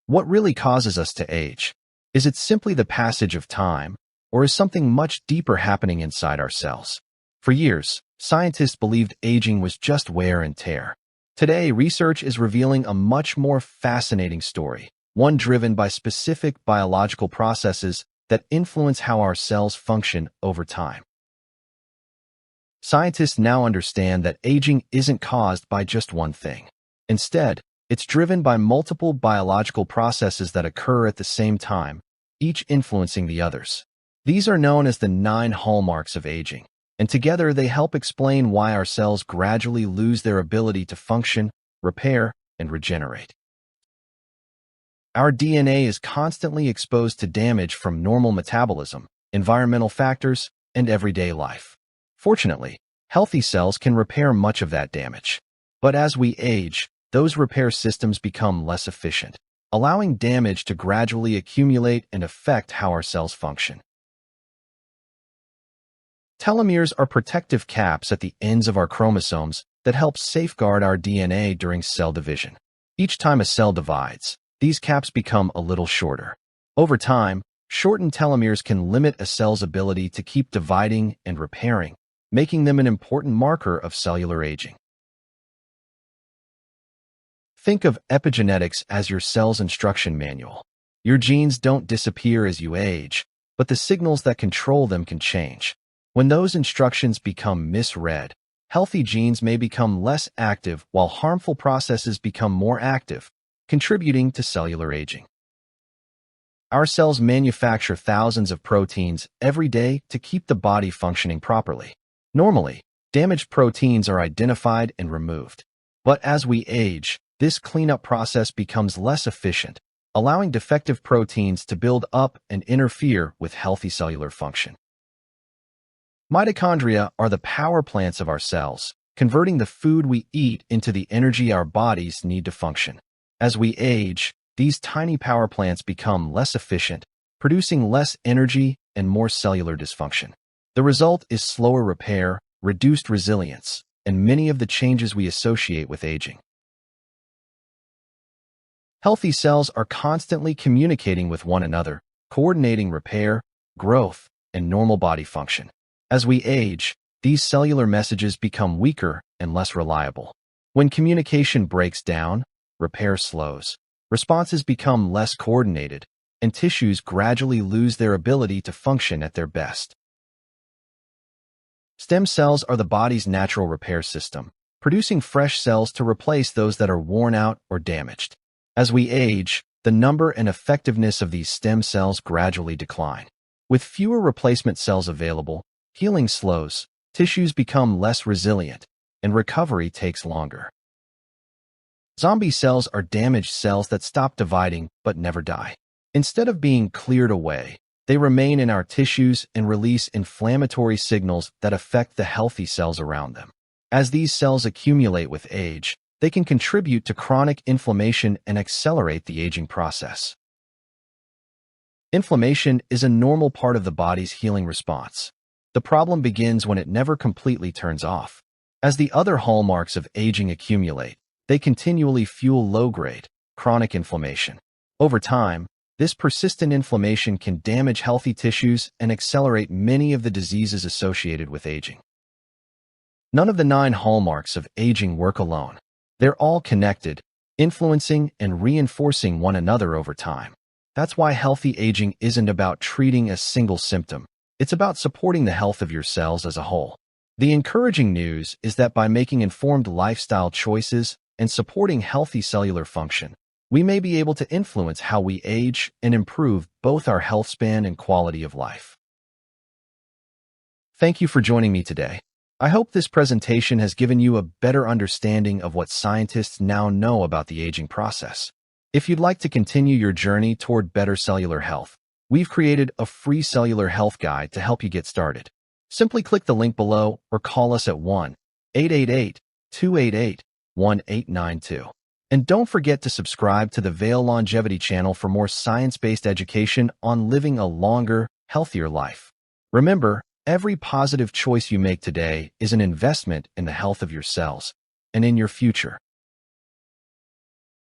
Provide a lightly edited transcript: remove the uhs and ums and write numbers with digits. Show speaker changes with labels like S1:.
S1: What really causes us to age? Is it simply the passage of time, or is something much deeper happening inside our cells? For years, scientists believed aging was just wear and tear. Today, research is revealing a much more fascinating story, one driven by specific biological processes that influence how our cells function over time. Scientists now understand that aging isn't caused by just one thing. Instead, it's driven by multiple biological processes that occur at the same time, each influencing the others. These are known as the 9 hallmarks of aging, and together they help explain why our cells gradually lose their ability to function, repair, and regenerate. Our DNA is constantly exposed to damage from normal metabolism, environmental factors, and everyday life. Fortunately, healthy cells can repair much of that damage. But as we age, those repair systems become less efficient, allowing damage to gradually accumulate and affect how our cells function. Telomeres are protective caps at the ends of our chromosomes that help safeguard our DNA during cell division. Each time a cell divides, these caps become a little shorter. Over time, shortened telomeres can limit a cell's ability to keep dividing and repairing, making them an important marker of cellular aging. Think of epigenetics as your cell's instruction manual. Your genes don't disappear as you age, but the signals that control them can change. When those instructions become misread, healthy genes may become less active while harmful processes become more active, contributing to cellular aging. Our cells manufacture thousands of proteins every day to keep the body functioning properly. Normally, damaged proteins are identified and removed. But as we age, this cleanup process becomes less efficient, allowing defective proteins to build up and interfere with healthy cellular function. Mitochondria are the power plants of our cells, converting the food we eat into the energy our bodies need to function. As we age, these tiny power plants become less efficient, producing less energy and more cellular dysfunction. The result is slower repair, reduced resilience, and many of the changes we associate with aging. Healthy cells are constantly communicating with one another, coordinating repair, growth, and normal body function. As we age, these cellular messages become weaker and less reliable. When communication breaks down, repair slows, responses become less coordinated, and tissues gradually lose their ability to function at their best. Stem cells are the body's natural repair system, producing fresh cells to replace those that are worn out or damaged. As we age, the number and effectiveness of these stem cells gradually decline. With fewer replacement cells available, healing slows, tissues become less resilient, and recovery takes longer. Zombie cells are damaged cells that stop dividing but never die. Instead of being cleared away, they remain in our tissues and release inflammatory signals that affect the healthy cells around them. As these cells accumulate with age, they can contribute to chronic inflammation and accelerate the aging process. Inflammation is a normal part of the body's healing response. The problem begins when it never completely turns off. As the other hallmarks of aging accumulate, they continually fuel low-grade, chronic inflammation. Over time, this persistent inflammation can damage healthy tissues and accelerate many of the diseases associated with aging. None of the 9 hallmarks of aging work alone. They're all connected, influencing and reinforcing one another over time. That's why healthy aging isn't about treating a single symptom. It's about supporting the health of your cells as a whole. The encouraging news is that by making informed lifestyle choices and supporting healthy cellular function, we may be able to influence how we age and improve both our health span and quality of life. Thank you for joining me today. I hope this presentation has given you a better understanding of what scientists now know about the aging process. If you'd like to continue your journey toward better cellular health, we've created a free cellular health guide to help you get started. Simply click the link below or call us at 1-888-288-1892. And don't forget to subscribe to the Vale Longevity channel for more science-based education on living a longer, healthier life. Remember, every positive choice you make today is an investment in the health of your cells and in your future.